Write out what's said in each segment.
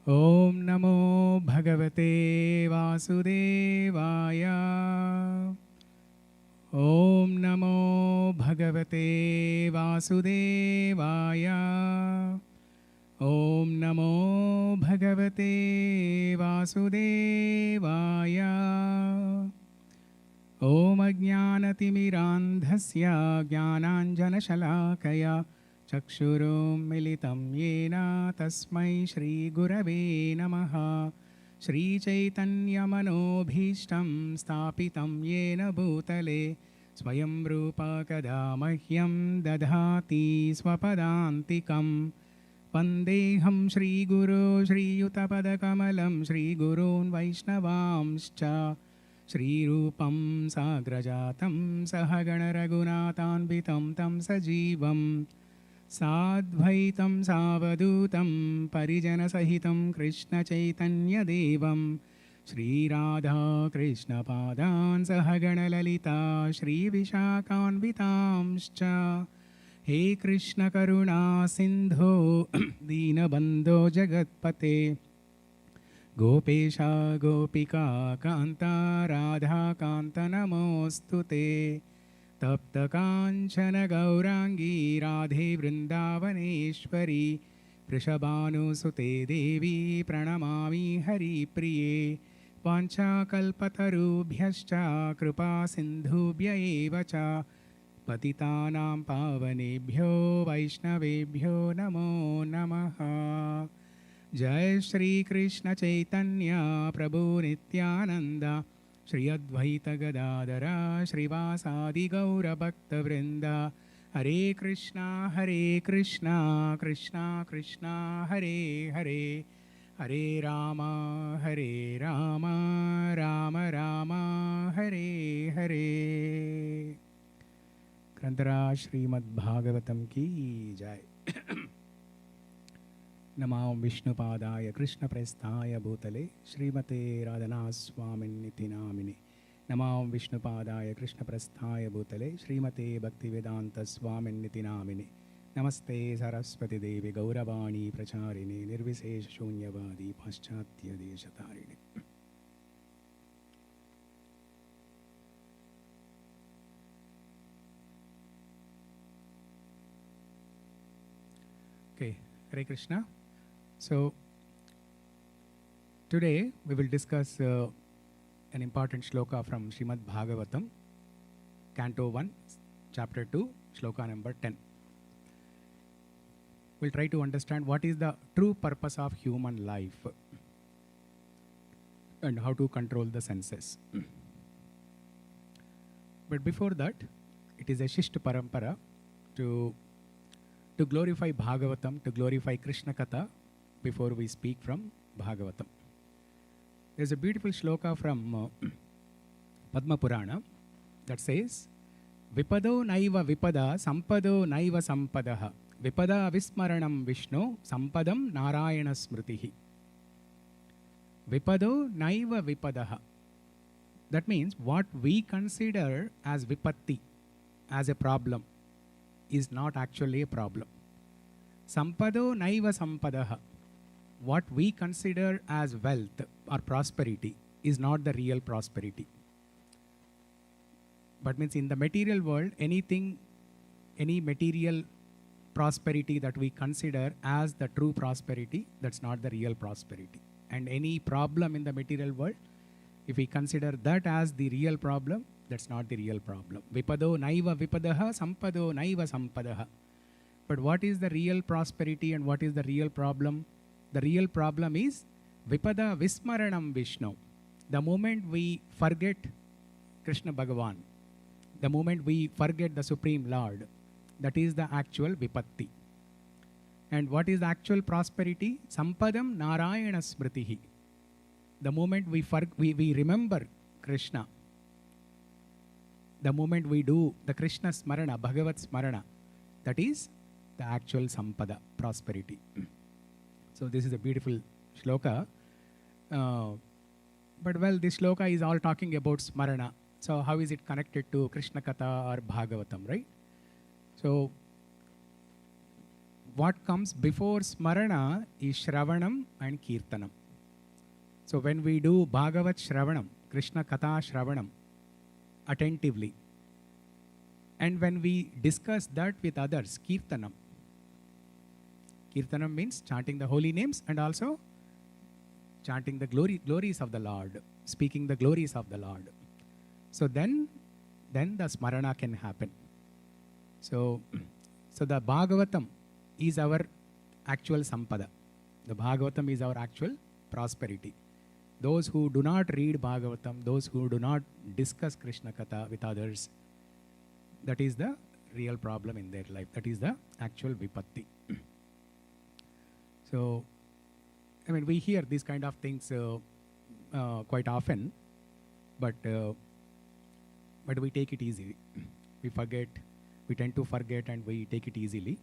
Om Namo Bhagavate Vasudevaya. Om Namo Bhagavate Vasudevaya. Om Namo Bhagavate Vasudevaya. Om Ajnanatimidandhasya Jnananjanashalakaya Chakshurum Militam Yena Tasmai Shri Gurave Namaha. Shri Chaitanya Manobhishtam Stapitam Yena Bhutale Swayam Rupa Kada Mahyam Dadhati Swapadantikam. Vandeham Shri Guru Shri Yutapada Kamalam Shri Gurun Vaishnavamscha Shri Rupam Sagrajatam Sahagana Raghunathanvitam Tam Sajivam Sadvaitam Savadutam Parijana Sahitam Krishna Chaitanya Devam Shri Radha Krishna Padan Sahagana Lalita Shri Vishakhanvitamscha. He Krishna Karuna Sindho Deenabandho Jagatpate Gopesha Gopika Kanta Radha Kanta Namostute Tapta Kanchana Gaurangi Radhe Vrindavaneshwari Vrishabhanu Sute Devi Pranamami Hari Priye Vancha Kalpatarubhyascha Kripa Sindhubhya Evacha Patitanam Pavanebhyo Vaishnavebhyo Namo Namaha. Jai Shri Krishna Chaitanya Prabhu Nityananda Shri Advaita Gadadara Shrivasadi Gaura Bhakta Vrinda. Hare Krishna Krishna Krishna Hare Hare Hare Rama Rama Rama Hare Hare. Grantara Śrīmad-Bhāgavatam ki jai. Namam Vishnu Padaya Krishna Prestaya Bhutale Srimate Radhana Swaminiti Namine. Namam Vishnu Padaya Krishna Prestaya Bhutale Srimate Bhakti Vedanta Swaminiti Namine. Namaste Saraswati Devi Gauravani Pracharini Nirvisesha Shunyavadi Paschatya Deshatarine. Okay, Hare Krishna. So, today we will discuss an important shloka from Śrīmad-Bhāgavatam, Canto 1, Chapter 2, Shloka number 10. We'll try to understand what is the true purpose of human life and how to control the senses. But before that, it is a Shishta Parampara to glorify Bhagavatam, to glorify Krishna Katha before we speak from Bhagavatam. There's a beautiful shloka from Padma Purana that says, Vipado naiva vipada sampado naiva sampadaha vipada vismaranam Vishnu sampadam narayana smritihi. Vipado naiva vipadaha. That means what we consider as vipatti, as a problem, is not actually a problem. Sampado naiva sampadaha. What we consider as wealth or prosperity is not the real prosperity. But means in the material world, any material prosperity that we consider as the true prosperity, that's not the real prosperity. And any problem in the material world, if we consider that as the real problem, that's not the real problem. Vipado naiva vipadaha, sampado naiva sampadaha. But what is the real prosperity and what is the real problem? The real problem is vipada vismaranam Vishnu. The moment we forget Krishna Bhagavan, the moment we forget the Supreme Lord, that is the actual vipatti. And what is the actual prosperity? Sampadam Narayana Smritihi. The moment we remember Krishna, the moment we do the Krishna Smarana, Bhagavat Smarana, that is the actual Sampada, prosperity. So this is a beautiful shloka. But well, this shloka is all talking about Smarana. So how is it connected to Krishna Katha or Bhagavatam, right? So what comes before smarana is Shravanam and Kirtanam. So when we do Bhagavat Shravanam, Krishna Katha Shravanam, attentively, and when we discuss that with others, Kirtanam. Kirtanam means chanting the holy names and also chanting the glories of the Lord, speaking the glories of the Lord. So then the smarana can happen. So the Bhagavatam is our actual sampada. The Bhagavatam is our actual prosperity. Those who do not read Bhagavatam, those who do not discuss Krishna Katha with others, that is the real problem in their life. That is the actual vipatti. So, I mean, we hear these kind of things quite often, but we take it easily. We forget, we tend to forget and we take it easily.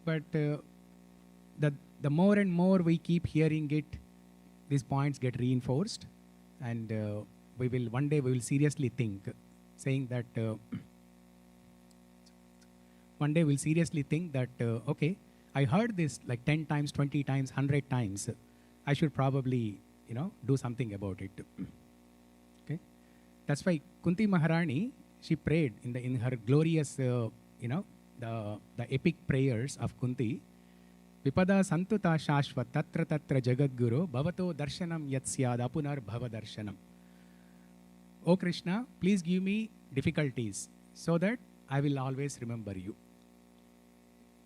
But the more and more we keep hearing it, these points get reinforced, and one day we will seriously think, saying that one day we'll seriously think that okay, I heard this like 10 times, 20 times, 100 times. I should probably, do something about it. Okay, that's why Kunti Maharani, she prayed in her glorious, the epic prayers of Kunti. Vipada santuta shashvat tatra tatra jagadguru bhavato darshanam yatsyad apunar bhava darshanam. O Krishna, please give me difficulties so that I will always remember you.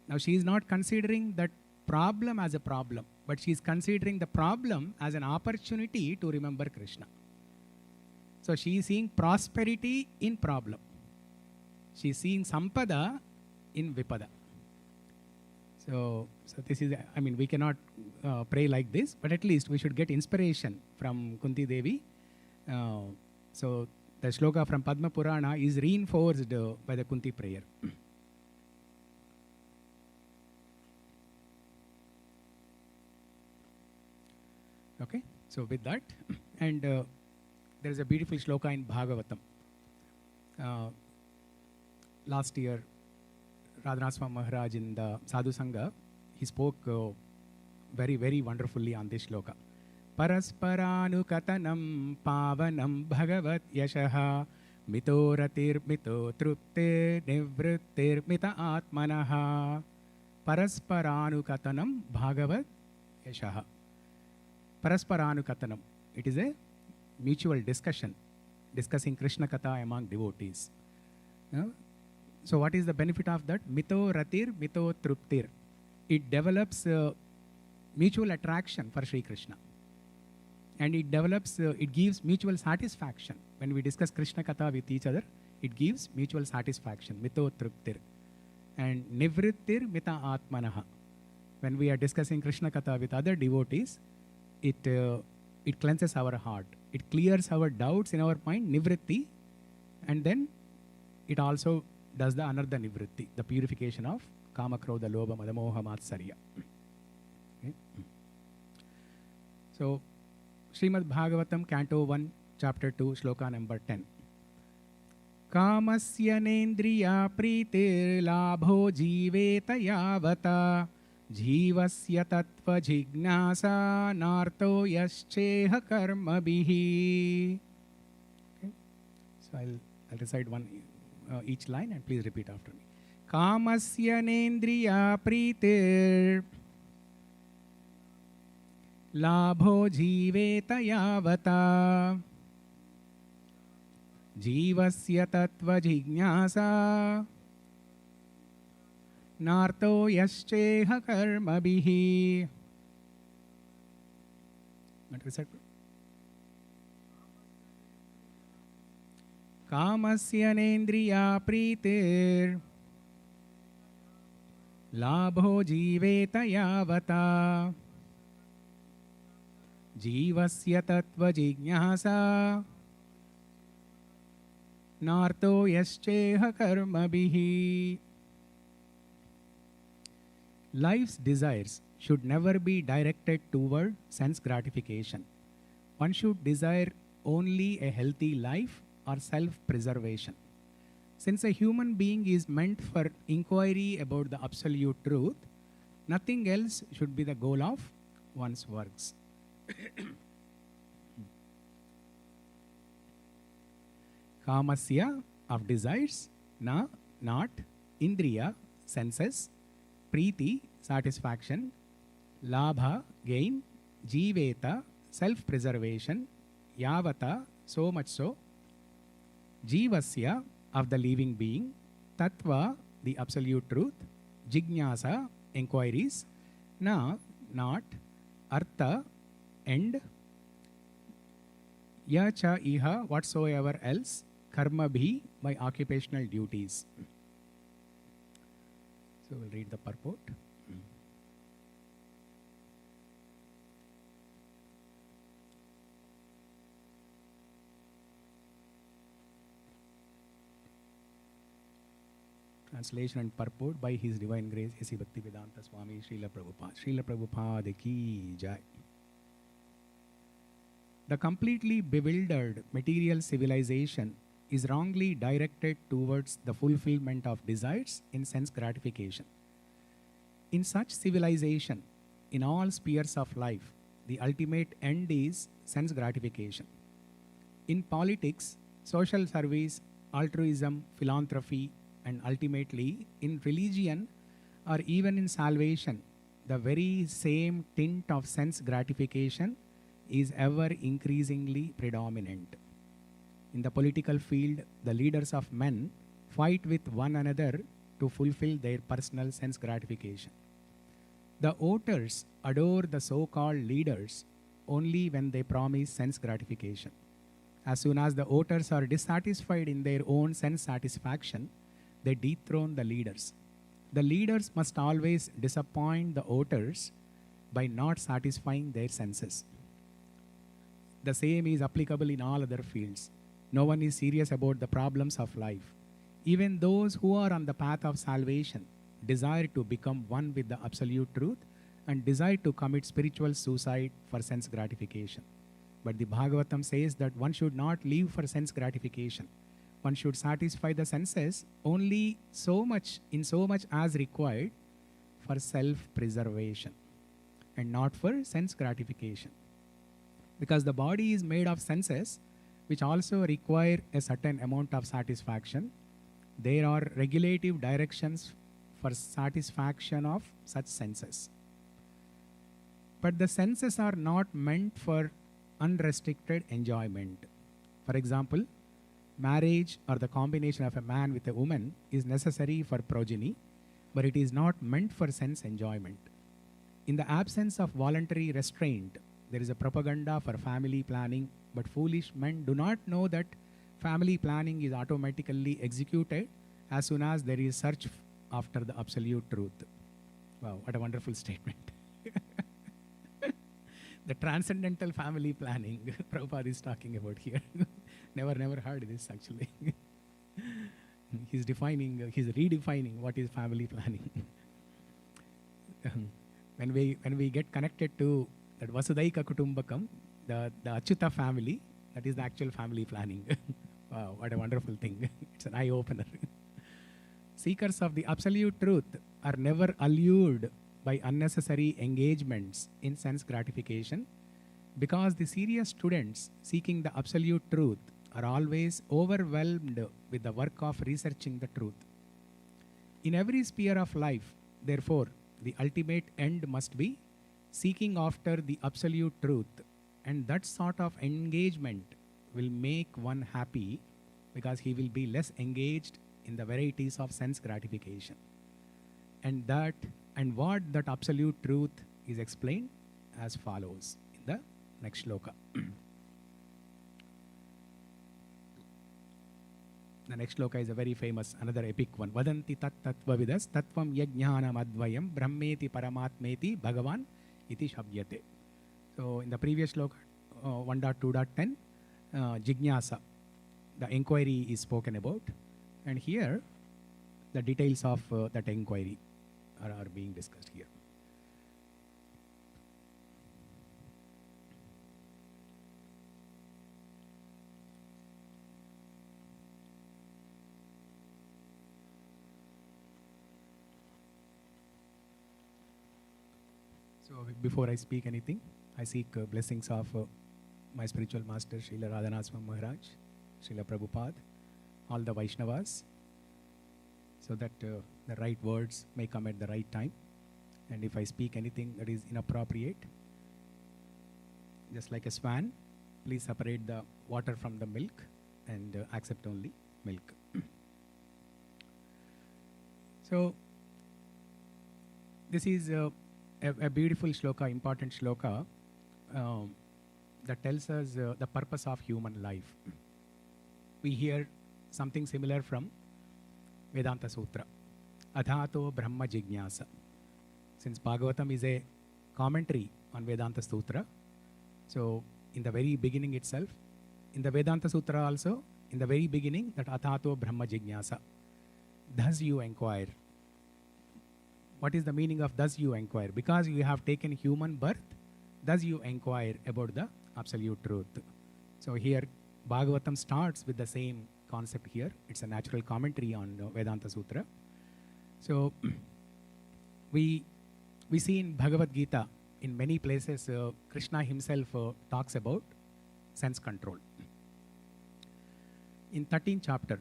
Now she is not considering that problem as a problem, but she is considering the problem as an opportunity to remember Krishna. So she is seeing prosperity in problem. She is seeing sampada in vipada. So this is, I mean, we cannot pray like this, but at least we should get inspiration from Kunti Devi. So the shloka from Padma Purana is reinforced by the Kunti prayer. Okay, so with that, and there is a beautiful shloka in Bhagavatam. Last year, Radhanath Swami Maharaj in the Sadhu Sangha, he spoke very, very wonderfully on this shloka. Parasparanu katanam pavanam bhagavat yashaha mito ratir mito trupte nivrittir mita atmanaha. Parasparanu katanam bhagavat yashaha. Parasparanu katanam. It is a mutual discussion, discussing Krishna Katha among devotees. So what is the benefit of that? Mito ratir, mito truptir. It develops mutual attraction for Śrī Kṛṣṇa. And it develops, it gives mutual satisfaction. When we discuss Krishna Katha with each other, it gives mutual satisfaction. Mito truptir. And nivrittir mita atmanaha. When we are discussing Krishna Katha with other devotees, it cleanses our heart. It clears our doubts in our mind, nivritti. And then it also does the anartha nivritti, the purification of kama, krodha, lobha, mada, moha, matsarya. Okay. So, Śrīmad-Bhāgavatam, Canto 1, Chapter 2, Shloka number 10. Kamasya nendriya prītir labho jīveta yavata jīvasya tattva jigñāsa narto yascheha karma bihi. Okay. So, I'll recite each line and please repeat after me. Kamasya nendriya prītir labho jīveta yavata jīvasya tattva jigñāsa narto yascheha karma bihi. Kamasya nendriya prītir labho jīveta yavata jīvasya tattva jigñāsa narto yascheha karma bihi. Life's desires should never be directed toward sense gratification. One should desire only a healthy life or self-preservation. Since a human being is meant for inquiry about the absolute truth, nothing else should be the goal of one's works. Kamasya, of desires, na, not, indriya, senses, preeti, satisfaction, labha, gain, jiveta, self-preservation, yavata, so much so, jivasya, of the living being, tattva, the absolute truth, jignyasa, inquiries, na, not, artha, end, yacha iha, whatsoever else, karma bhi, by occupational duties. So we'll read the purport. Translation and purport by His Divine Grace, A.C. Bhaktivedanta Swami Srila Prabhupada. Srila Prabhupada ki jai. The completely bewildered material civilization is wrongly directed towards the fulfillment of desires in sense gratification. In such civilization, in all spheres of life, the ultimate end is sense gratification. In politics, social service, altruism, philanthropy, and ultimately in religion or even in salvation, the very same tint of sense gratification is ever increasingly predominant. In the political field, the leaders of men fight with one another to fulfill their personal sense gratification. The voters adore the so-called leaders only when they promise sense gratification. As soon as the voters are dissatisfied in their own sense satisfaction, they dethrone the leaders. The leaders must always disappoint the voters by not satisfying their senses. The same is applicable in all other fields. No one is serious about the problems of life. Even those who are on the path of salvation desire to become one with the absolute truth and desire to commit spiritual suicide for sense gratification. But the Bhagavatam says that one should not live for sense gratification. One should satisfy the senses only in so much as required for self-preservation and not for sense gratification. Because the body is made of senses which also require a certain amount of satisfaction, there are regulative directions for satisfaction of such senses. But the senses are not meant for unrestricted enjoyment. For example, marriage or the combination of a man with a woman is necessary for progeny, but it is not meant for sense enjoyment. In the absence of voluntary restraint, there is a propaganda for family planning, but foolish men do not know that family planning is automatically executed as soon as there is search after the absolute truth. Wow, what a wonderful statement. The transcendental family planning Prabhupada is talking about here. Never heard this actually. He's redefining what is family planning. When we get connected to that Vasudaika Kutumbakam, the Achyuta family, that is the actual family planning. Wow, what a wonderful thing. It's an eye-opener. Seekers of the absolute truth are never allured by unnecessary engagements in sense gratification, because the serious students seeking the absolute truth are always overwhelmed with the work of researching the truth. In every sphere of life, therefore, the ultimate end must be seeking after the absolute truth, and that sort of engagement will make one happy because he will be less engaged in the varieties of sense gratification. And what that absolute truth is explained as follows in the next shloka. The next shloka is a very famous, another epic one. Vadanti tat tattva vidas tattvam yajnanam advayam brahmeti paramatmeti bhagavan iti shabdyate. So in the previous shloka, 1.2.10, jignasa, the inquiry is spoken about. And here, the details of that inquiry are being discussed here. So before I speak anything, I seek blessings of my spiritual master, Srila Radhanaswami Maharaj, Srila Prabhupada, all the Vaishnavas, so that the right words may come at the right time. And if I speak anything that is inappropriate, just like a swan, please separate the water from the milk and accept only milk. So this is a beautiful shloka, important shloka that tells us the purpose of human life. We hear something similar from Vedanta Sutra, Adhato Brahma Jignasa. Since Bhagavatam is a commentary on Vedanta Sutra, so in the very beginning itself, in the Vedanta Sutra also, in the very beginning, that Adhato Brahma Jignasa, thus you inquire. What is the meaning of thus you inquire? Because you have taken human birth, thus you inquire about the absolute truth. So here, Bhagavatam starts with the same concept here. It's a natural commentary on Vedanta Sutra. So we see in Bhagavad Gita, in many places, Krishna himself talks about sense control. In 13th chapter,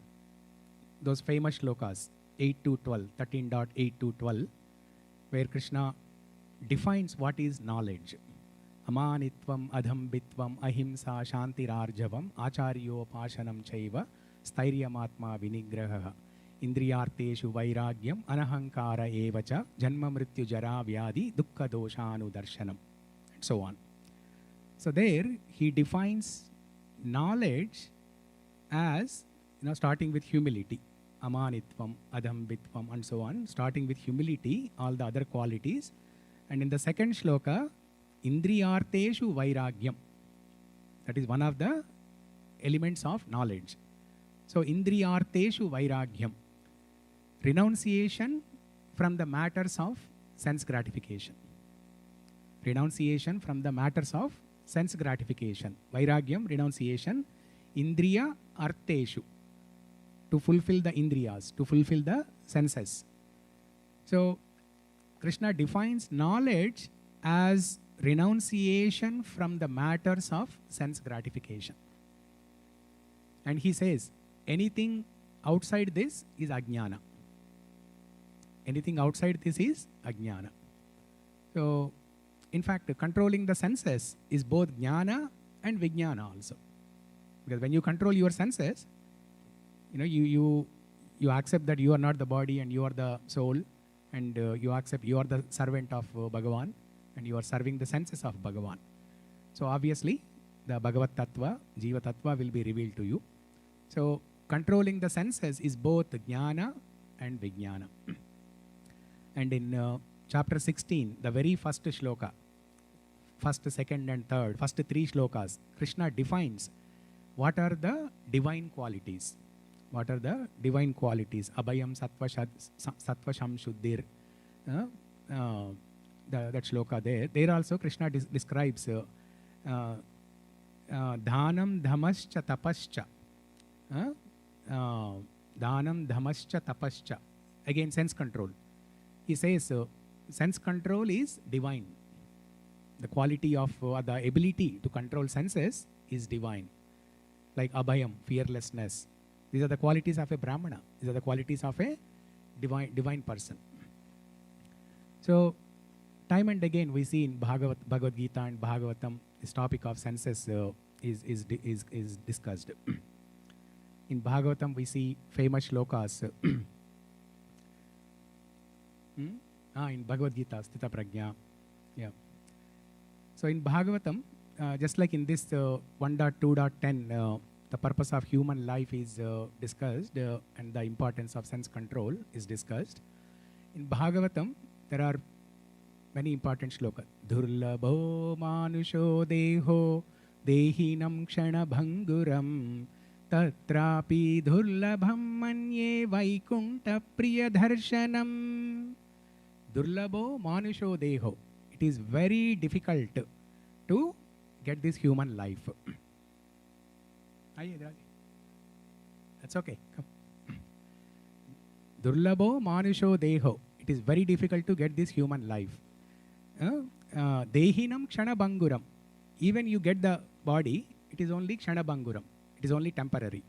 those famous shlokas, 8 to 12, 13.8 to 12, where Krishna defines what is knowledge. Amanitvam, adhambitvam, ahimsa, shantirarjavam, acharyo pashanam chaiva, sthairyamatma vinigraha, indriyarteshu vairagyam, anahankara evacha, janma mrityu jara vyadi, dukkha doshanu darshanam, and so on. So there he defines knowledge as, starting with humility. Amanitvam, adhambitvam, and so on, starting with humility, all the other qualities. And in the second shloka, indriyarteshu vairagyam. That is one of the elements of knowledge. So indriyarteshu vairagyam, renunciation from the matters of sense gratification. Renunciation from the matters of sense gratification. Vairagyam, renunciation. Indriya arteshu, to fulfill the indriyas, to fulfill the senses. So Krishna defines knowledge as renunciation from the matters of sense gratification. And he says, anything outside this is ajnana. Anything outside this is ajnana. So, in fact, controlling the senses is both jnana and vijnana also. Because when you control your senses, you accept that you are not the body and you are the soul, and you accept you are the servant of Bhagavan, and you are serving the senses of Bhagavan. So obviously, the Bhagavat Tattva, Jiva Tattva will be revealed to you. So controlling the senses is both jnana and vijnana. And in chapter 16, the very first shloka, first, second and third, first three shlokas, Krishna defines what are the divine qualities. What are the divine qualities? Abhayam sattva sham shuddhir. That shloka there. There also Krishna describes dhanam dhamascha tapascha. Dhanam dhamascha tapascha. Again, sense control. He says sense control is divine. The quality of the ability to control senses is divine. Like abhayam, fearlessness. These are the qualities of a Brahmana. These are the qualities of a divine person. So, time and again we see in Bhagavad Gita and Bhagavatam, this topic of senses is discussed. In Bhagavatam we see famous shlokas. In Bhagavad Gita, Sthita Prajna. Yeah. So in Bhagavatam, just like in this 1.2.10, the purpose of human life is discussed, and the importance of sense control is discussed. In Bhagavatam, there are many important shlokas. Durlabho manusho deho dehinam kshana bhanguram tatrapi durlabham manye vaikunta priya darshanam. Durlabho manusho deho. It is very difficult to get this human life. That's okay. Come. Durlabho manusho deho. It is very difficult to get this human life. Dehinam Kshana Banguram. Even you get the body, it is only Kshana Banguram. It is only temporary.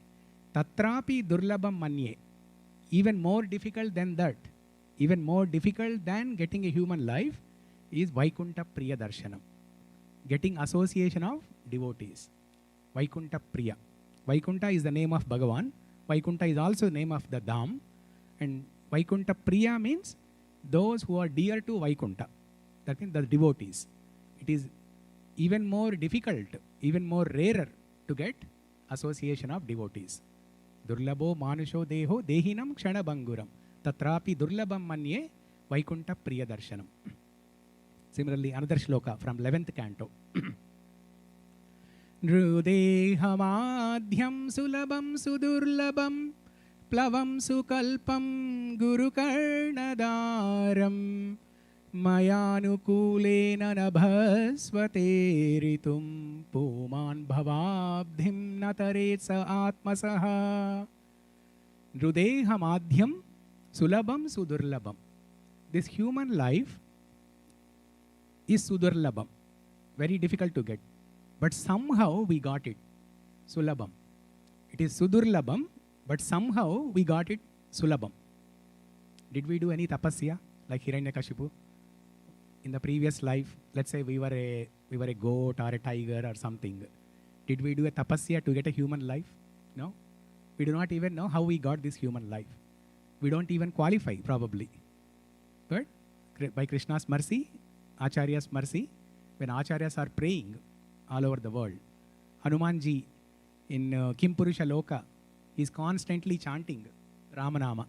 Tatrapi Durlabam Manye. Even more difficult than that, even more difficult than getting a human life is Vaikunta Priya Darshanam. Getting association of devotees. Vaikunta Priya. Vaikunta is the name of Bhagavan. Vaikunta is also the name of the Dham. And Vaikunta Priya means those who are dear to Vaikunta. That means the devotees. It is even more difficult, even more rarer to get association of devotees. Durlabho manusho deho dehinam kshana banguram. Tatrapi durlabam manye Vaikunta Priya Darshanam. Similarly, another shloka from 11th canto. Nrudehamadhyam sulabam sudurlabam plavam sukalpam gurukarnadaram mayanukulena nabhasvateritum puman bhavabdhim nataretsa atmasaha. Nrudehamadhyam sulabam sudurlabam. This human life is sudurlabam, very difficult to get. But somehow we got it, sulabam. It is sudurlabam, but somehow we got it sulabam. Did we do any tapasya like Hiranyakashipu? In the previous life, let's say we were a goat or a tiger or something. Did we do a tapasya to get a human life? No. We do not even know how we got this human life. We don't even qualify, probably. But by Krishna's mercy, Acharya's mercy, when Acharyas are praying all over the world, Hanumanji in Kim Purusha Loka is constantly chanting Ramanama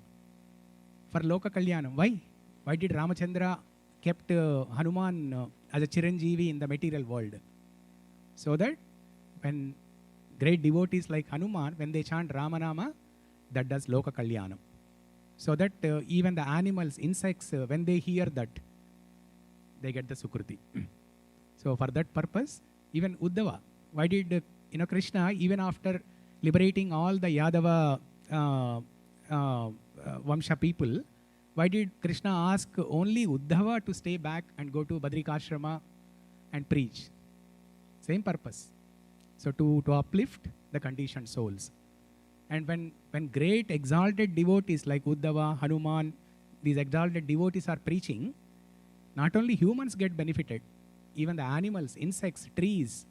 for Loka Kalyanam. Why? Why did Ramachandra kept Hanuman as a Chiranjeevi in the material world? So that when great devotees like Hanuman, when they chant Ramanama, that does Loka Kalyanam. So that even the animals, insects, when they hear that, they get the Sukruti. So for that purpose, even Uddhava, why did Krishna, even after liberating all the Yadava Vamsha people, why did Krishna ask only Uddhava to stay back and go to Badrikashrama and preach? Same purpose. So to uplift the conditioned souls. And when great exalted devotees like Uddhava, Hanuman, these exalted devotees are preaching, not only humans get benefited, even the animals, insects, trees,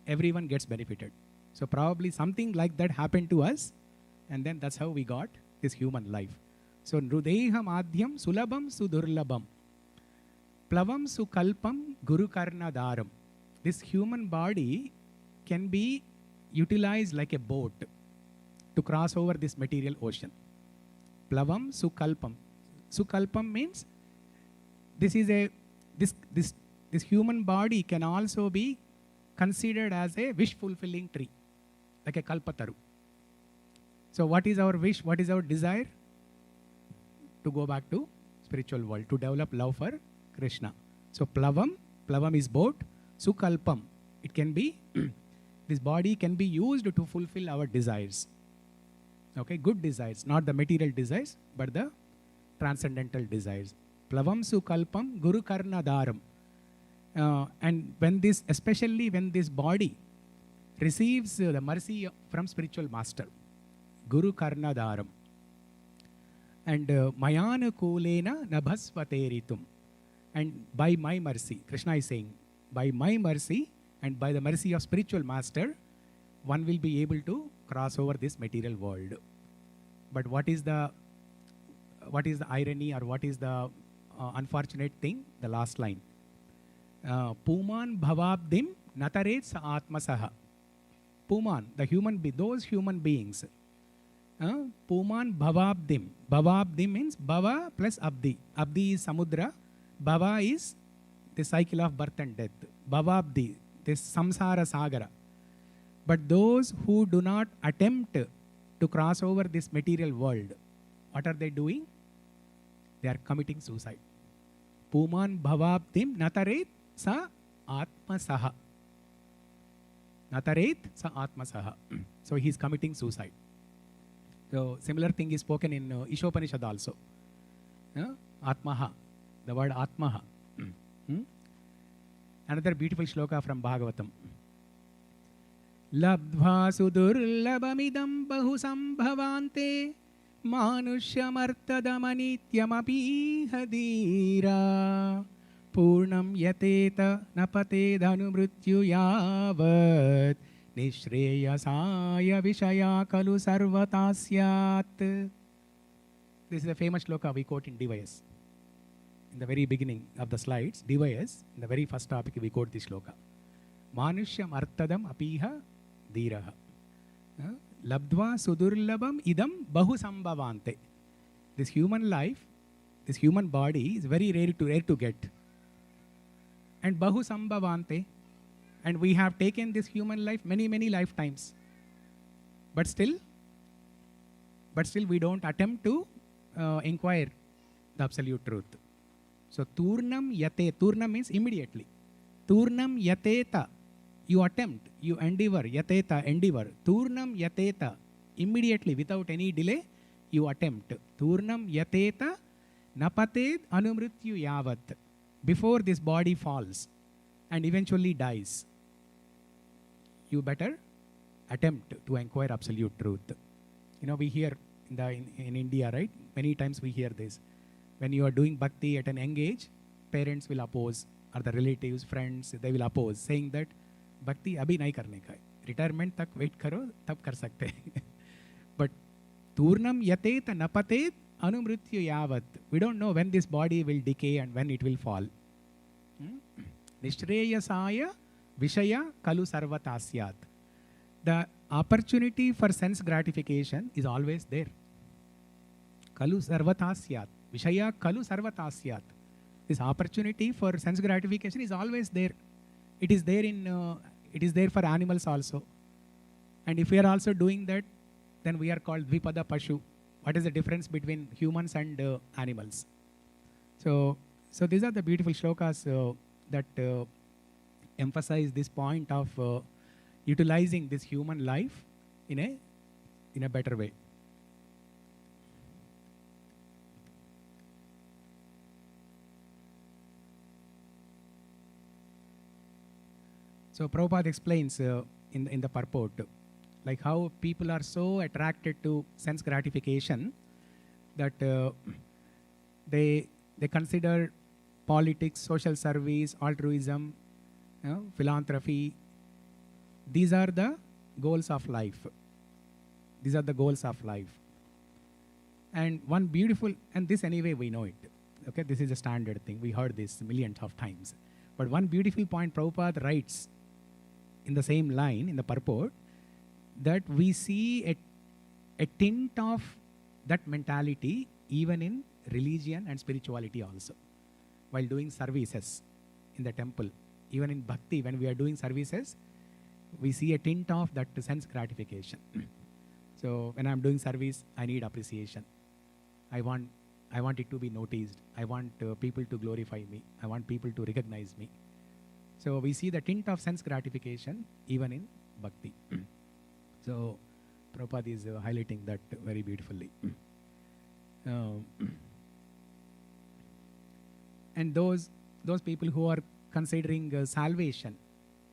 everyone gets benefited. So probably something like that happened to us, and then that's how we got this human life. So Nrudeha Madhyam Sulabam Sudurlabam Plavam Sukalpam Guru Karna Dharam. This human body can be utilized like a boat to cross over this material ocean. Plavam Sukalpam. Sukalpam means this human body can also be considered as a wish-fulfilling tree, like a kalpataru. So what is our wish? What is our desire? To go back to spiritual world, to develop love for Krishna. So plavam is boat. Sukalpam, it can be, this body can be used to fulfill our desires. Okay, good desires, not the material desires, but the transcendental desires. Plavam Sukalpam Guru Karna Dharam. And when this, especially when this body receives the mercy from spiritual master, Guru Karna Dharam. And Mayana Kulena Nabhasvateritum. And by my mercy, Krishna is saying, by my mercy and by the mercy of spiritual master, one will be able to cross over this material world. But what is the irony, or what is the unfortunate thing? The last line. Puman bhavabdim nataret sa atmasaha. Puman, those human beings. Puman bhavabdim. Bhavabdim means bhava plus abdi. Abdi is samudra. Bhava is the cycle of birth and death. Bhavabdi, this samsara sagara. But those who do not attempt to cross over this material world, what are they doing? They are committing suicide. Puman bhavabdim nataret sa atmasaha. Nataret sa atmasaha. So he is committing suicide. So similar thing is spoken in Ishopanishad also. Atmaha, the word Atmaha. Another beautiful shloka from Bhagavatam. Labdhva sudurlabamidam bahu sambhavante manusyamartadamanityamapi hadira purnam yateta napatedhanu mrityu yavat nishreyasaya vishaya kalu sarvatasyat. This is a famous shloka we quote in Devotional. In the very beginning of the slides, Devotional, in the very first topic we quote this shloka. Manushyam artadam apiha dhiraha. Labdva sudurlabam idam bahu sambhavante. This human life, this human body is very rare to get. And bahu sambhavante. And we have taken this human life many lifetimes. But still we don't attempt to inquire the absolute truth. So turnam yate, turnam means immediately. Turnam yateta, you attempt, you endeavor, yateta, endeavor. Turnam yateta, immediately, without any delay, you attempt. Turnam yateta napated anumrityu yavat. Before this body falls and eventually dies, you better attempt to inquire absolute truth. You know, we hear in India, right? Many times we hear this. When you are doing bhakti at an young age, parents will oppose, or the relatives, friends, they will oppose, saying that bhakti abhi nahi karne ka hai. Retirement tak wait karo, tab kar sakte. But turnam yatet napatet anumrityu yavat. We don't know when this body will decay and when it will fall. Nishreyasaya vishaya kalu sarvatasyat. The opportunity for sense gratification is always there. Kalu sarvatasyat. Vishaya kalu sarvatasyat. This opportunity for sense gratification is always there. It is there for animals also. And if we are also doing that, then we are called dvipada pashu. What is the difference between humans and animals? So these are the beautiful shlokas that emphasize this point of utilizing this human life in a better way. So Prabhupada explains in the purport, like how people are so attracted to sense gratification that they consider politics, social service, altruism, philanthropy. These are the goals of life. These are the goals of life. And one beautiful, and this anyway we know it. Okay, this is a standard thing. We heard this millions of times. But one beautiful point Prabhupada writes in the same line, in the purport, that we see a tint of that mentality even in religion and spirituality also. While doing services in the temple, even in bhakti, when we are doing services, we see a tint of that sense gratification. So when I'm doing service, I need appreciation. I want it to be noticed. I want people to glorify me. I want people to recognize me. So we see the tint of sense gratification even in bhakti. So Prabhupada is highlighting that very beautifully. And those people who are considering salvation,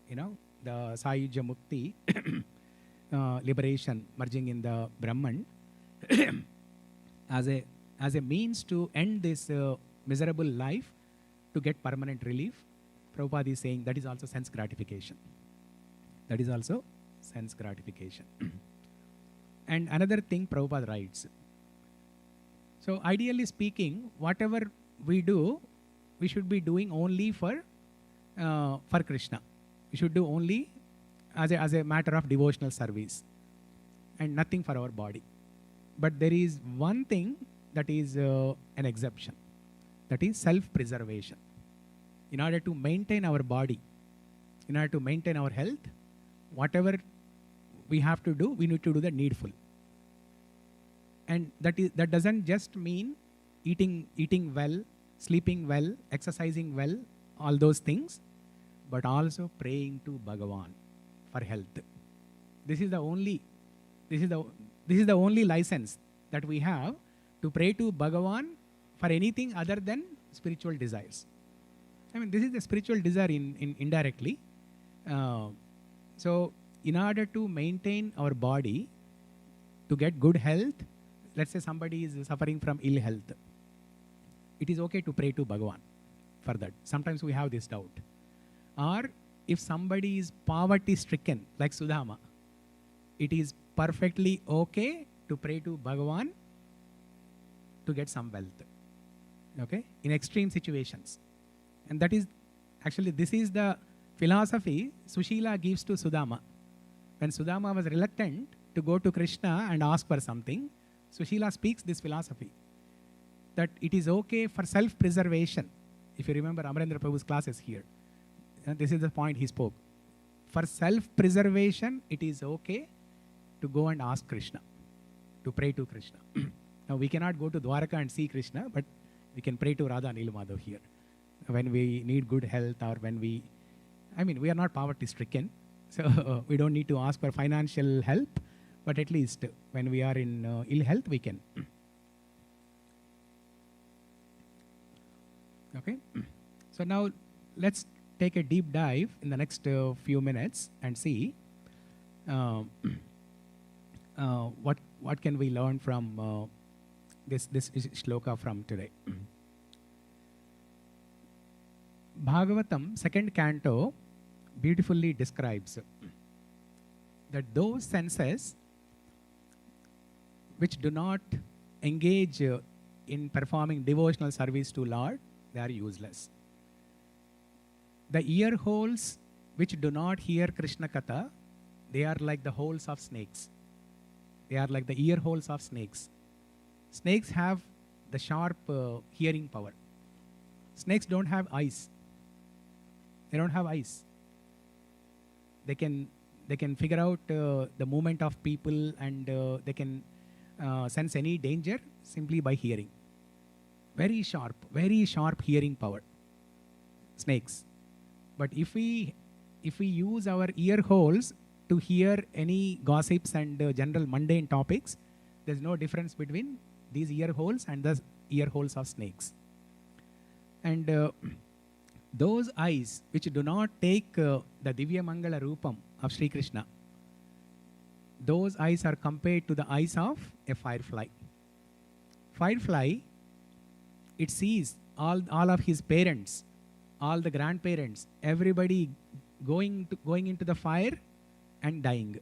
the Sayujya Mukti, liberation, merging in the Brahman, as a means to end this miserable life to get permanent relief, Prabhupada is saying that is also sense gratification. That is also sense gratification. And another thing Prabhupada writes. So ideally speaking, whatever we do, we should be doing only for Krishna. We should do only as a matter of devotional service and nothing for our body. But there is one thing that is an exception. That is self-preservation. In order to maintain our body, in order to maintain our health, whatever we have to do, we need to do the needful. And that doesn't just mean eating well, sleeping well, exercising well, all those things, but also praying to Bhagavan for health. This is the only license that we have to pray to Bhagavan for anything other than spiritual desires. I mean, this is the spiritual desire in indirectly. So in order to maintain our body, to get good health, let's say somebody is suffering from ill health, it is okay to pray to Bhagavan for that. Sometimes we have this doubt. Or if somebody is poverty stricken, like Sudama, it is perfectly okay to pray to Bhagavan to get some wealth. Okay? In extreme situations. And that is, actually this is the philosophy Sushila gives to Sudama. When Sudama was reluctant to go to Krishna and ask for something, Sushila speaks this philosophy, that it is okay for self-preservation. If you remember Amarendra Prabhu's classes here, this is the point he spoke. For self-preservation, it is okay to go and ask Krishna, to pray to Krishna. Now we cannot go to Dwaraka and see Krishna, but we can pray to Radha Nilamadhav here. When we need good health, or when we are not poverty stricken, so we don't need to ask for financial help, but at least when we are in ill health, we can. Okay? So now let's take a deep dive in the next few minutes and see what can we learn from this shloka from today. Bhagavatam, 2nd canto, beautifully describes that those senses which do not engage in performing devotional service to Lord, they are useless. The ear holes which do not hear Krishna Katha, they are like the holes of snakes. They are like the ear holes of snakes. Snakes have the sharp hearing power. Snakes don't have eyes. They don't have eyes. They can figure out the movement of people, and they can sense any danger simply by hearing. Very sharp hearing power. Snakes. But if we use our ear holes to hear any gossips and general mundane topics, there's no difference between these ear holes and the ear holes of snakes. And those eyes which do not take the Divya Mangala Rupam of Śrī Kṛṣṇa, those eyes are compared to the eyes of a firefly. Firefly, it sees all of his parents, all the grandparents, everybody going into the fire and dying.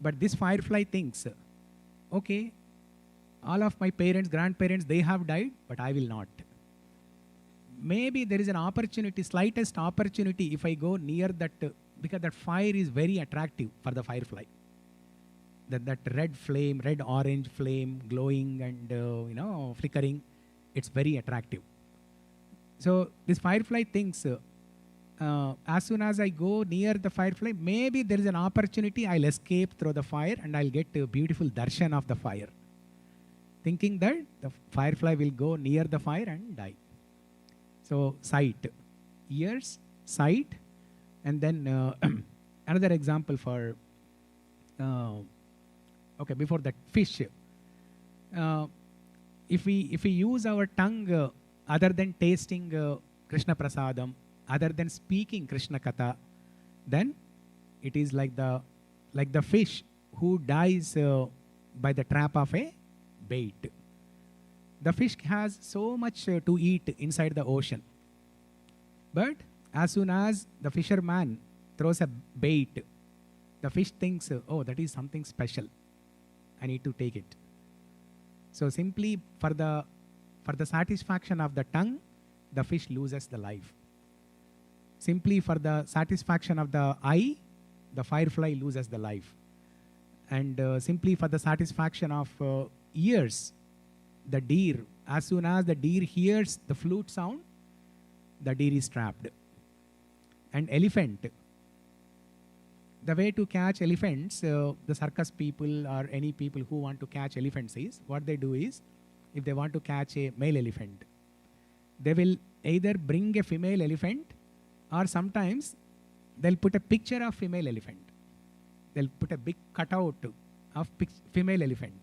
But this firefly thinks, okay, all of my parents, grandparents, they have died, but I will not. Maybe there is an opportunity, slightest opportunity, if I go near that, because that fire is very attractive for the firefly. That red flame, red-orange flame, glowing and flickering, it's very attractive. So this firefly thinks, as soon as I go near the firefly, maybe there is an opportunity, I'll escape through the fire and I'll get a beautiful darshan of the fire. Thinking that the firefly will go near the fire and die. So sight, ears, sight, and then another example for, before that, fish. If we use our tongue other than tasting Krishna Prasadam, other than speaking Krishna Katha, then it is like the fish who dies by the trap of a bait. The fish has so much to eat inside the ocean. But as soon as the fisherman throws a bait, the fish thinks, oh, that is something special. I need to take it. So simply for the satisfaction of the tongue, the fish loses the life. Simply for the satisfaction of the eye, the firefly loses the life. And simply for the satisfaction of ears, the deer, as soon as the deer hears the flute sound, the deer is trapped. And elephant, the way to catch elephants, the circus people or any people who want to catch elephants is, what they do is, if they want to catch a male elephant, they will either bring a female elephant, or sometimes they'll put a picture of female elephant. They'll put a big cutout of female elephant.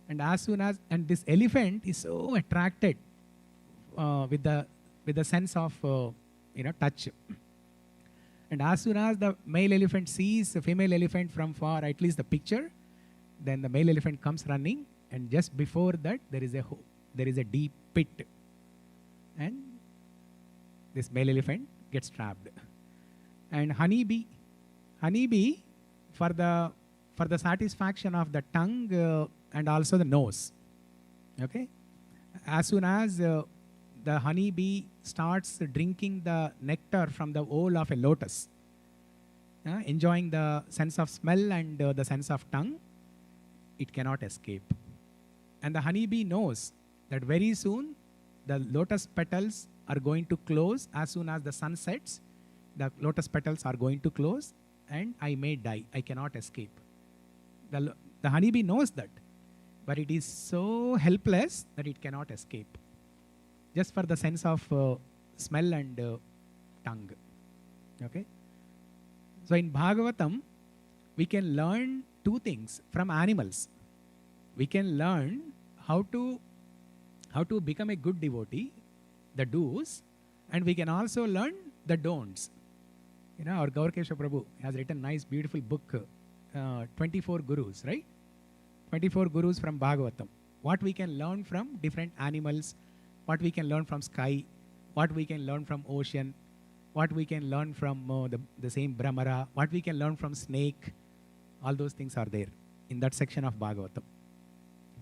And as soon as, and this elephant is so attracted with the with the sense of touch. And as soon as the male elephant sees the female elephant from far, at least the picture, then the male elephant comes running, and just before that there is a deep pit, and this male elephant gets trapped. And honeybee for the satisfaction of the tongue and also the nose. Okay, as soon as the honeybee starts drinking the nectar from the oil of a lotus, enjoying the sense of smell and the sense of tongue, it cannot escape. And the honeybee knows that very soon the lotus petals are going to close. As soon as the sun sets, the lotus petals are going to close, and I may die. I cannot escape. The honeybee knows that, but it is so helpless that it cannot escape, just for the sense of smell and tongue. Okay? So in Bhagavatam, we can learn two things from animals. We can learn how to become a good devotee, the do's, and we can also learn the don'ts. Our Gaurkesha Prabhu has written a nice, beautiful book, 24 Gurus, right? 24 Gurus from Bhagavatam. What we can learn from different animals, what we can learn from sky, what we can learn from ocean, what we can learn from the same Brahmara, what we can learn from snake. All those things are there in that section of Bhagavatam.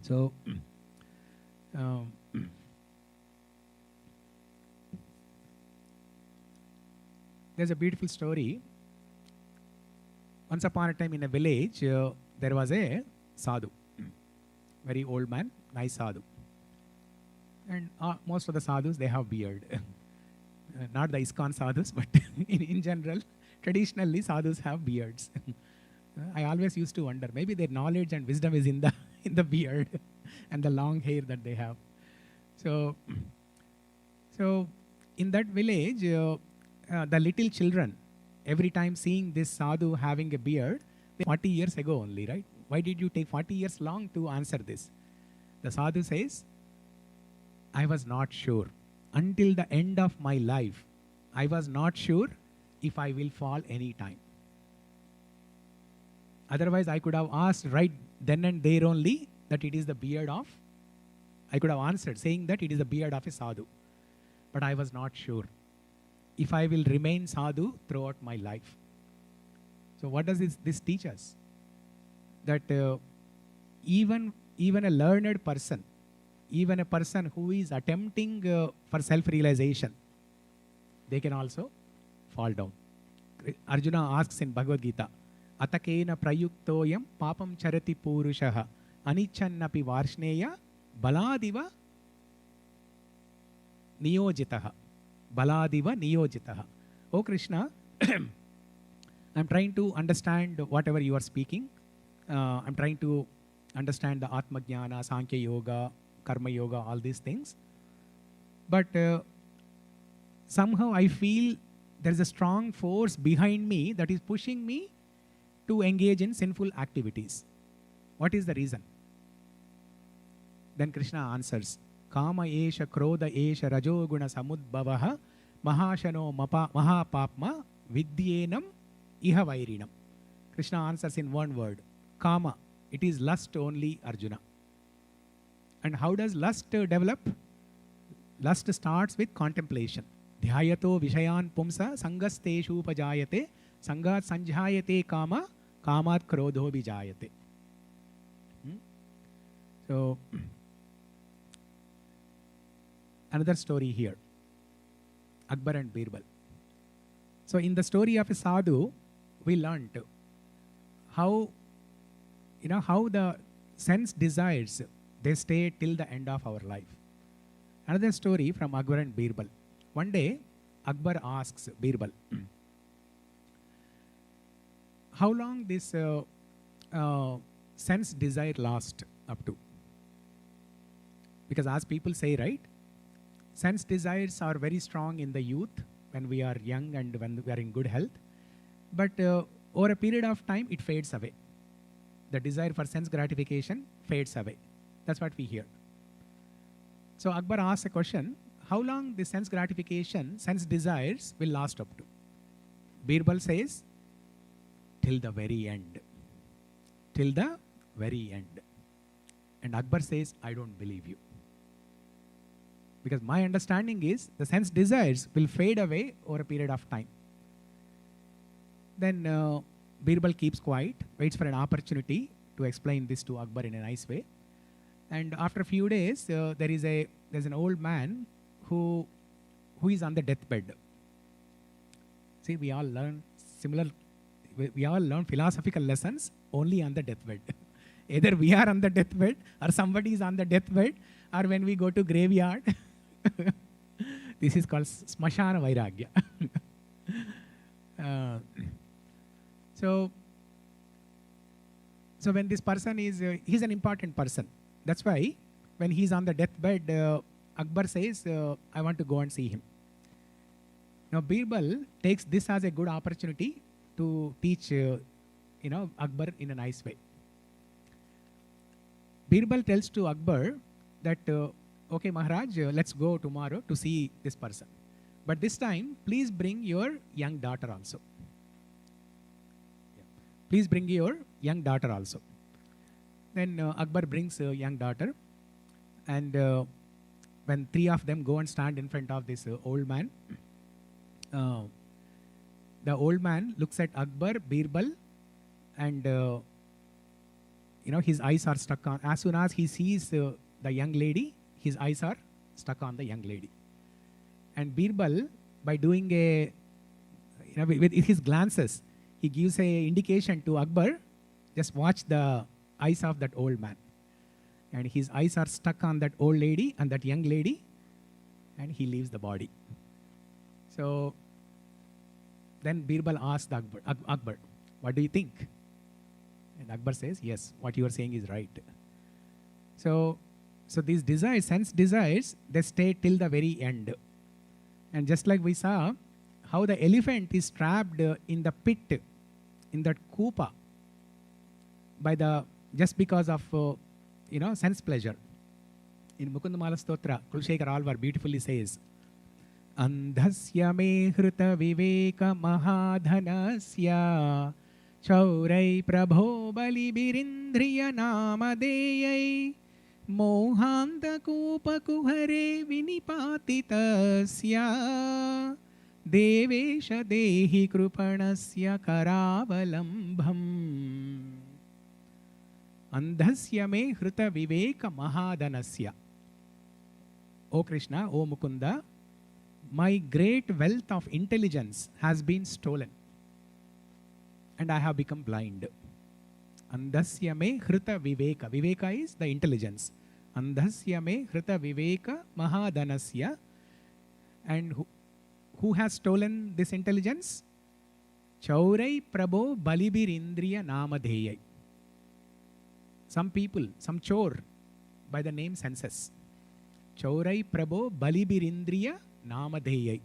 So, there's a beautiful story. Once upon a time in a village, there was a sadhu, very old man, nice sadhu. And most of the sadhus, they have beard. Not the ISKCON sadhus, but in general, traditionally sadhus have beards. I always used to wonder, maybe their knowledge and wisdom is in the beard and the long hair that they have. So in that village, the little children, every time seeing this sadhu having a beard, 40 years ago only, right? Why did you take 40 years long to answer this? The sadhu says, I was not sure. Until the end of my life, I was not sure if I will fall any time. Otherwise, I could have asked right then and there only that it is the beard of, I could have answered saying that it is the beard of a sadhu. But I was not sure if I will remain sadhu throughout my life. So what does this teach us? That even a learned person, even a person who is attempting for self-realization, they can also fall down. Arjuna asks in Bhagavad Gita, Atakena prayuktoyam papam charati purushaha anichannapi varshneya baladiva niyojitaha. Baladiva niyojitaha. Oh Krishna, I'm trying to understand whatever you are speaking. I'm trying to understand the Atma Jnana, Sankhya Yoga, Karma Yoga, all these things. But somehow I feel there is a strong force behind me that is pushing me to engage in sinful activities. What is the reason? Then Krishna answers, Kama esha krodha esha rajoguna samudbhavaha mahashano mahapapma vidyenam iha vairinam. Krishna answers in one word, Kama. It is lust only, Arjuna. And how does lust develop? Lust starts with contemplation. Dhyayato vishayan pumsa sangasteshu upajayate sangat sanjhayate kama kamat krodho vijayate. So, another story here. Akbar and Birbal. So in the story of a sadhu, we learned how the sense desires, they stay till the end of our life. Another story from Akbar and Birbal. One day, Akbar asks Birbal, how long this sense desire lasts up to? Because as people say, right, sense desires are very strong in the youth, when we are young and when we are in good health. But over a period of time, it fades away. The desire for sense gratification fades away. That's what we hear. So Akbar asks a question, how long the sense gratification, sense desires will last up to? Birbal says, till the very end. Till the very end. And Akbar says, I don't believe you. Because my understanding is the sense desires will fade away over a period of time. Then Birbal keeps quiet, waits for an opportunity to explain this to Akbar in a nice way. And after a few days, there's an old man who is on the deathbed. See, we all learn philosophical lessons only on the deathbed. Either we are on the deathbed or somebody is on the deathbed, or when we go to graveyard. This is called smashana vairagya. So when this person is, he's an important person. That's why when he's on the deathbed, Akbar says, I want to go and see him. Now Birbal takes this as a good opportunity to teach Akbar in a nice way. Birbal tells to Akbar that, okay Maharaj, let's go tomorrow to see this person. But this time, please bring your young daughter also. Please bring your young daughter also. Then Akbar brings a young daughter, and when three of them go and stand in front of this old man, the old man looks at Akbar, Birbal, and his eyes are stuck on. As soon as he sees the young lady, his eyes are stuck on the young lady. And Birbal, by doing with his glances, he gives a indication to Akbar, just watch the eyes of that old man. And his eyes are stuck on that old lady and that young lady, and he leaves the body. So then Birbal asks Akbar, what do you think? And Akbar says, yes, what you are saying is right. So these desires, sense desires, they stay till the very end. And just like we saw, how the elephant is trapped in the pit, in that kupa, just because of sense pleasure. In Mukundamala Stotra, Kulshekar Alvar beautifully says, Andhasya me hrita viveka mahadhanasya chaurai prabho bali birindriya namadeyai mohanta kupa kuhare vinipatitasya devesha dehi krupanasya karavalambham. Andhasya me hrita viveka mahadhanasya. O Krishna, O Mukunda, my great wealth of intelligence has been stolen, and I have become blind. Andhasya me hrita viveka. Viveka is the intelligence. Andhasya me hrita viveka mahadhanasya. And who has stolen this intelligence? Chaurai prabho balibirindriya namadheyai. Some people, some chor by the name senses. Chaurai prabho balibirindriya namadheyai.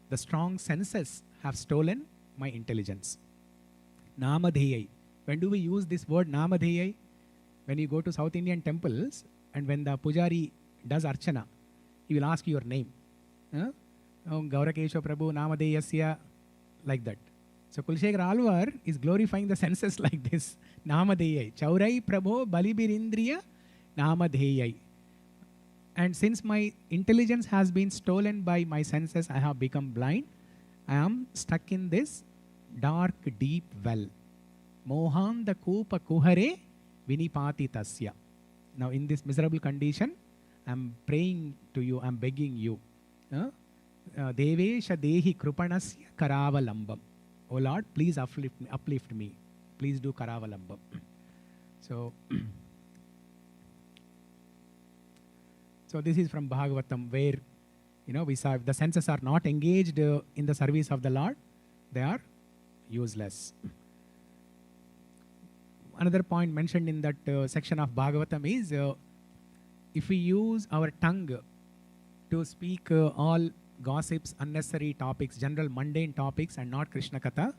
The strong senses have stolen my intelligence. Namadheyai. When do we use this word namadheyai? When you go to South Indian temples and when the pujari does archana, he will ask your name. Gaurakesha Prabhu namadheyasya, like that. So Kulshekar Alvar is glorifying the senses like this. Namadheyai. Chaurai prabho balibirindriya namadheyai. And since my intelligence has been stolen by my senses, I have become blind. I am stuck in this dark, deep well. Mohanda kupa kuhare vinipatitasya. Now in this miserable condition, I am praying to you, I am begging you. Devesha dehi krupanasya karavalambam. Oh Lord, please uplift me. Please do karavalambam. So this is from Bhagavatam, where we saw if the senses are not engaged in the service of the Lord, they are useless. Another point mentioned in that section of Bhagavatam is if we use our tongue to speak all gossips, unnecessary topics, general mundane topics, and not Krishna Katha,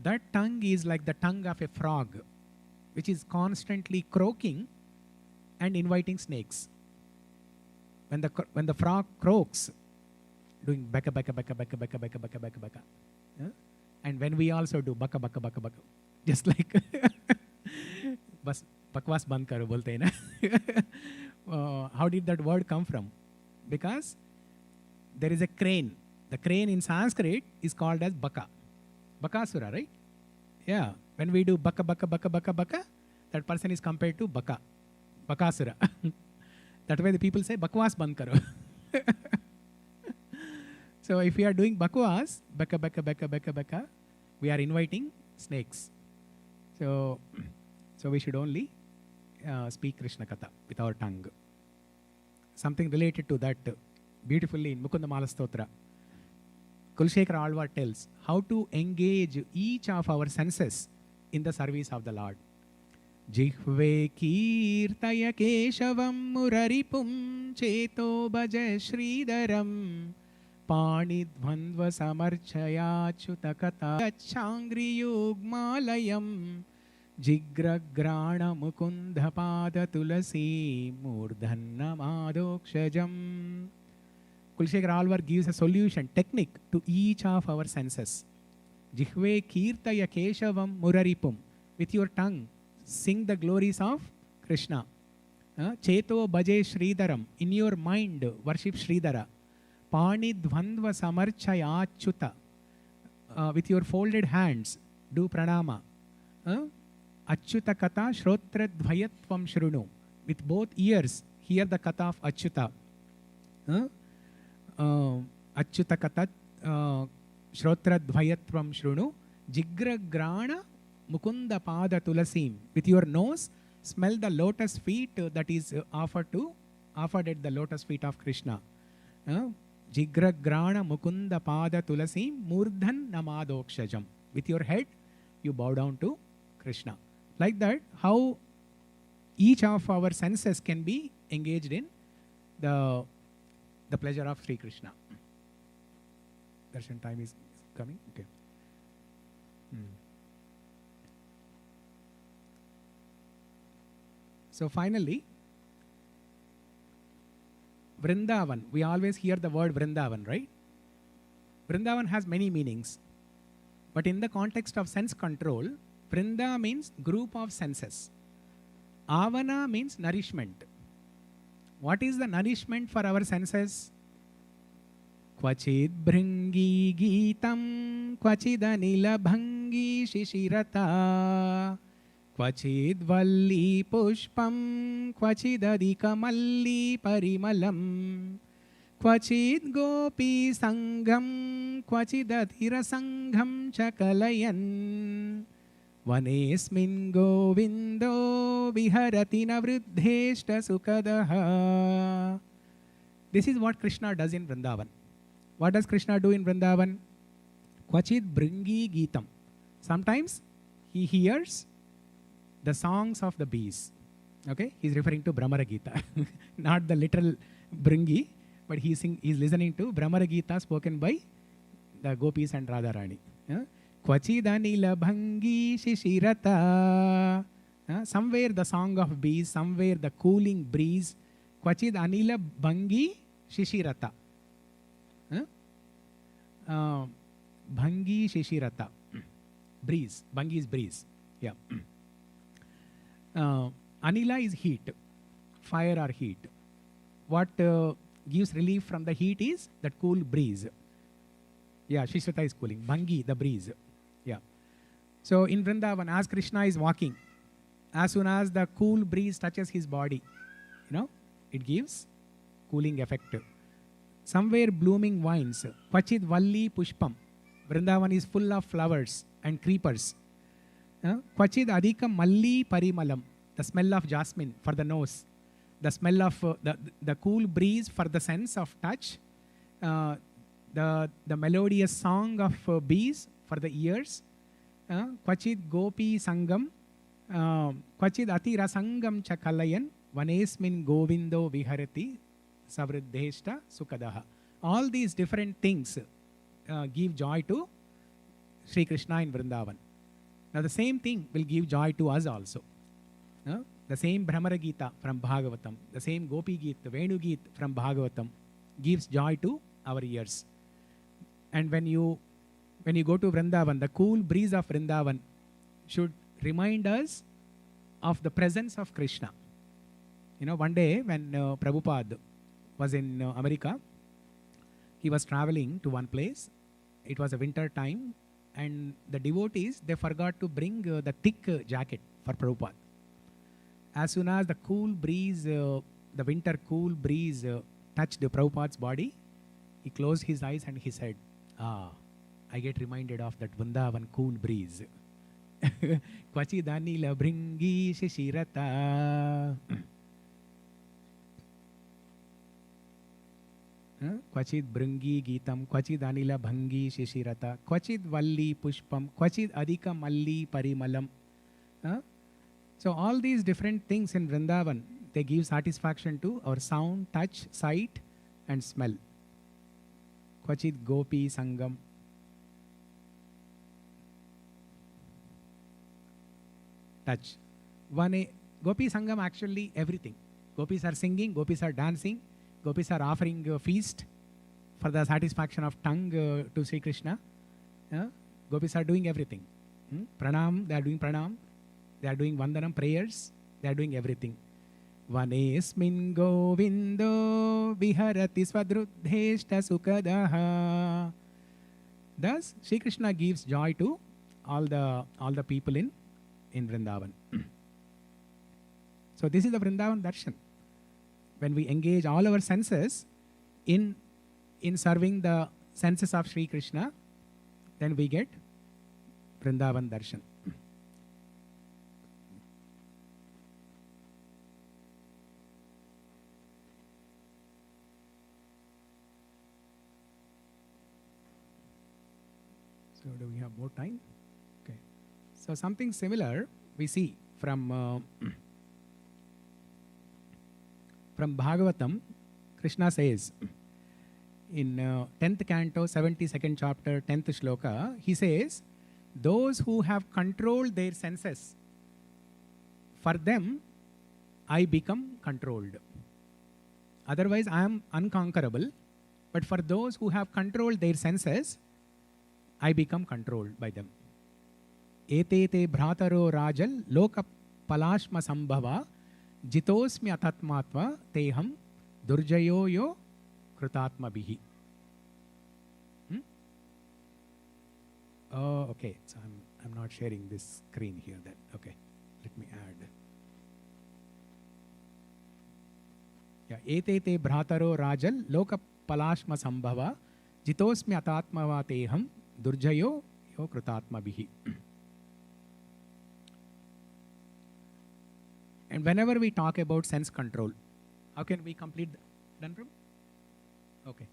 that tongue is like the tongue of a frog, which is constantly croaking and inviting snakes. when the frog croaks, doing baka baka baka baka baka baka baka baka baka, and when we also do baka baka baka baka, just like bas bakwas band karo bolte hai na. How did that word come from? Because there is a crane. The crane in Sanskrit is called as baka, bakasura, right? Yeah. When we do baka baka baka baka baka, that person is compared to baka, bakasura. That way the people say bakwas band karo. So if we are doing bakwas, baka baka baka baka baka, we are inviting snakes. So we should only speak Krishna Katha with our tongue. Something related to that beautifully in Mukundamala Stotra, Kulshekara Alvar tells how to engage each of our senses in the service of the Lord. Jihve kirtaya keshavam muraripum cheto bhaja Sridharam panidvandva samarchaya chutakata changri yugmalayam jigragrana mukundha pada tulasi murdhanna madokshajam. Kulshekara Alvar gives a solution, technique to each of our senses. Jihve kirtaya keshavam muraripum. With your tongue, sing the glories of Krishna. Cheto bhaje Sridharam. In your mind, worship Sridhara. Panidvandva samarchaya achyuta. With your folded hands, do pranama. Achyuta katha shrotra dvayatvam shrunu. With both ears, hear the katha of Achyuta. Achyuta katha shrotra dvayatvam shrunu. Jigragrana mukunda pada tulasim. With your nose, smell the lotus feet that is offered at the lotus feet of Krishna. Jigragrana mukunda pada tulasim murdhan namadokshajam. With your head, you bow down to Krishna. Like that, how each of our senses can be engaged in the pleasure of Sri Krishna. Darshan time is coming. Okay. So finally, Vrindavan. We always hear the word Vrindavan, right? Vrindavan has many meanings. But in the context of sense control, Vrinda means group of senses. Avana means nourishment. What is the nourishment for our senses? Kvachid bhringi geetam, kvachid anila bhangi shishirata, kvachid valli pushpam, kvachid adhika malli parimalam, kvachid gopi sangam, kvachid adhira sangham chakalayan, vanesmin govindo viharati na vruddheshta sukadaha. This is what Krishna does in Vrindavan. What does Krishna do in Vrindavan? Kvachid bhringi geetam. Sometimes he hears the songs of the bees. Okay? He's referring to Brahmara Gita. Not the literal bhringi, but he's listening to Brahmara Gita spoken by the gopis and Radharani. Kvachid anila bhangi shishirata. Somewhere the song of bees, somewhere the cooling breeze. Kvachid anila bhangi shishirata. Bhangi shishirata. Breeze. Bhangi is breeze. Yeah. Anila is heat. Fire or heat. What gives relief from the heat is that cool breeze. Yeah, shishirata is cooling. Bhangi, the breeze. Yeah. So in Vrindavan, as Krishna is walking, as soon as the cool breeze touches his body, it gives cooling effect. Somewhere blooming vines. Kvachid valli pushpam. Vrindavan is full of flowers and creepers. Kvachid adhika malli parimalam. The smell of jasmine for the nose. The smell of the cool breeze for the sense of touch. The melodious song of bees for the ears. Kvachid gopi sangam. Kvachid atira sangam chakalayan. Vanesmin govindo viharati savriddheshta sukadaha. All these different things give joy to Sri Krishna in Vrindavan. Now the same thing will give joy to us also. the same Brahmara Gita from Bhagavatam, the same Gopi Gita, Venu Gita from Bhagavatam gives joy to our ears. And when you go to Vrindavan, the cool breeze of Vrindavan should remind us of the presence of Krishna. You know, one day when Prabhupada was in America, he was traveling to one place. It was a winter time, and the devotees, they forgot to bring the thick jacket for Prabhupada. As soon as the cool breeze, the winter cool breeze touched Prabhupada's body, he closed his eyes and he said, I get reminded of that Vrindavan cool breeze. Kvachidanila bringi shishirata. Kvachid bringi gitam, kvachid anila bhangi shishirata, kvachid valli pushpam, kvachid adhika malli parimalam. So all these different things in Vrindavan, they give satisfaction to our sound, touch, sight and smell. Kvachid gopi sangam. Touch. Gopi sangam, actually everything. Gopis are singing, gopis are dancing, gopis are offering a feast for the satisfaction of tongue to Sri Krishna. Gopis are doing everything. Pranam, they are doing pranam. They are doing vandanam, prayers. They are doing everything. Vanesmin govindo viharati swadruddheshta sukadaha. Thus, Sri Krishna gives joy to all the people in Vrindavan. So this is the Vrindavan darshan. When we engage all our senses in serving the senses of Sri Krishna, then we get Vrindavan darshan. So do we have more time? Okay. So something similar we see from Bhagavatam. Krishna says in 10th canto, 72nd chapter, 10th shloka, he says, those who have controlled their senses, for them I become controlled. Otherwise I am unconquerable, but for those who have controlled their senses, I become controlled by them. Etete bhrataro rajal loka palashma sambhava jitosmi atatmatva teham durjayo yo krutatma bihi. Oh, okay. So I'm not sharing this screen here then. Okay. Let me add. Yeah. Etete bhrataro rajal loka palashma sambhava jitosmi atatmava teham durjayo yo krutatma bihi. And whenever we talk about sense control, how can we complete done, Prabhu? Okay.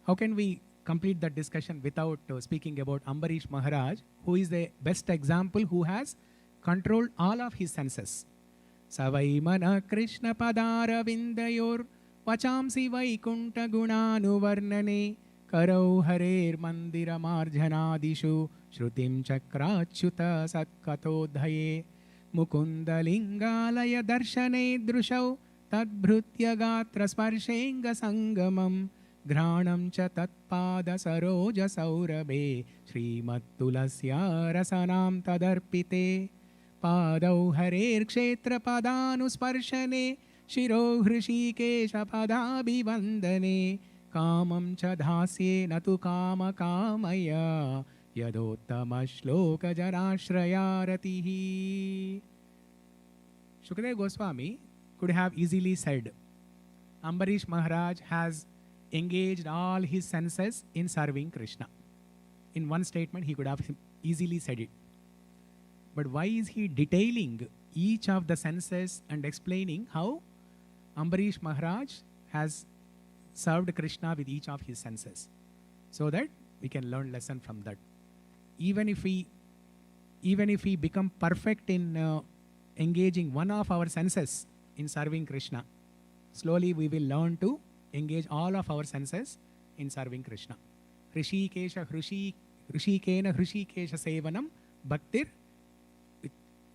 How can we complete that discussion without speaking about Ambarish Maharaj, who is the best example, who has controlled all of his senses? Savai mana Krishna padara vindayor vachamsi vaikunta gunanuvarnane karau harer mandira marjanadishu shrutim chakrachyuta satkatodhaye mukundalingalaya darshane drushau tadbhrutya gatra sparshenga sangamam घ्राणं च तत्पाद सरोज सौरभे श्रीमत्तुलस्या रसनां तदर्पिते पादौ हरेर्क्षेत्र पदानुस्पर्शने शिरो हृषीकेश पदाभिवन्दने कामं च धास्ये न तु काम कामया यदोत्तम श्लोक जनाश्रयारतिः. Shukadeva Goswami could have easily said, Ambarish Maharaj has engaged all his senses in serving Krishna. In one statement, he could have easily said it. But why is he detailing each of the senses and explaining how Ambarish Maharaj has served Krishna with each of his senses? So that we can learn lesson from that. Even if we become perfect in engaging one of our senses in serving Krishna, slowly we will learn to engage all of our senses in serving Krishna. Hrishikesha Hrishikena Hrishikesha Sevanam Bhaktir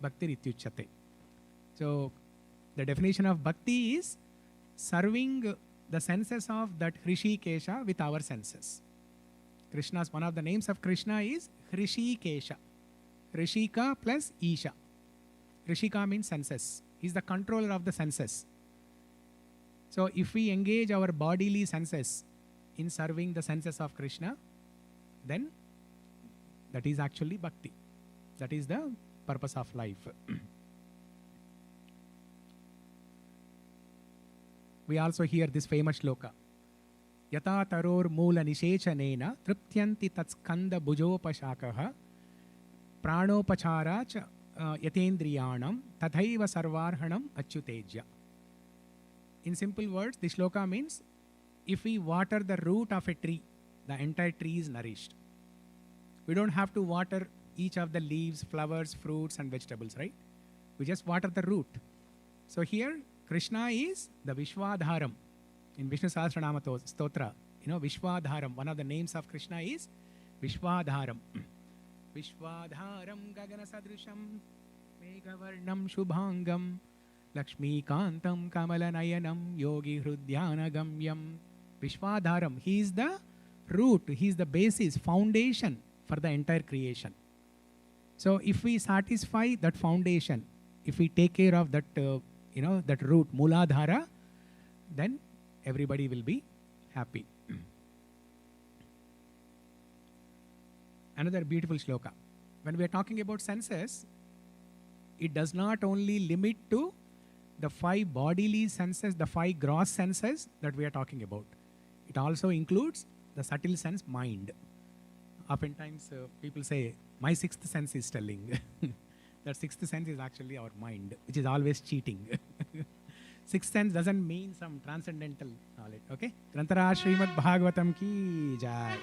Ityuchyate. So The definition of bhakti is serving the senses of that Hrishikesha with our senses. Krishna's, one of the names of Krishna is Hrishikesha. Hrishika plus Isha. Hrishika means senses. He's the controller of the senses. So if we engage our bodily senses in serving the senses of Krishna, then that is actually bhakti. That is the purpose of life. We also hear this famous shloka. Yata taror moola nishechanena triptyanti tatskanda bhujopashakaha pranopachara yatendriyanam tathaiva sarvarhanam achyuteja. In simple words, this shloka means if we water the root of a tree, the entire tree is nourished. We don't have to water each of the leaves, flowers, fruits and vegetables, right? We just water the root. So here, Krishna is the Vishwadharam. In Vishnu Sahasranama Stotra, Vishwadharam, one of the names of Krishna is Vishwadharam. Vishwadharam gagana sadrisham meghavarnam shubhangam Lakshmi Kantam Kamalanayanam Yogi Hrudhyana Gamyam. Vishwadharam. He is the root, he is the basis, foundation for the entire creation. So if we satisfy that foundation, if we take care of that, that root, Mooladhara, then everybody will be happy. Another beautiful shloka. When we are talking about senses, it does not only limit to the 5 bodily senses, the 5 gross senses that we are talking about. It also includes the subtle sense, mind. Oftentimes people say, my 6th sense is telling. That 6th sense is actually our mind, which is always cheating. 6th sense doesn't mean some transcendental knowledge. Okay? Grantara Śrīmad-Bhāgavatam ki jai.